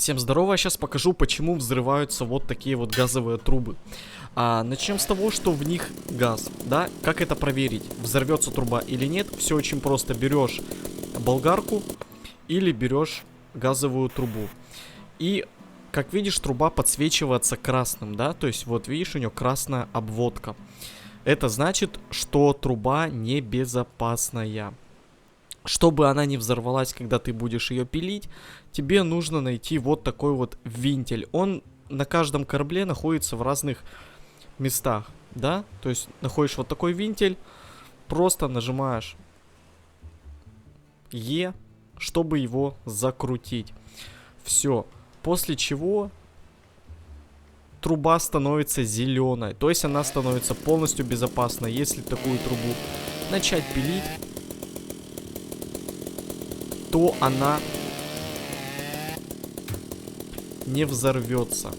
Всем здорово, я сейчас покажу, почему взрываются вот такие вот газовые трубы. Начнем с того, что в них газ, да? Как это проверить, взорвется труба или нет? Все очень просто, берешь болгарку или берешь газовую трубу. И, как видишь, труба подсвечивается красным, да? То есть, вот видишь, у нее красная обводка. Это значит, что труба небезопасная. Чтобы она не взорвалась, когда ты будешь ее пилить, тебе нужно найти вот такой вот винтель. Он на каждом корабле находится в разных местах, да? То есть находишь вот такой винтель, просто нажимаешь Е, чтобы его закрутить. Все. После чего труба становится зеленой. То есть она становится полностью безопасной. Если такую трубу начать пилить, то она не взорвется.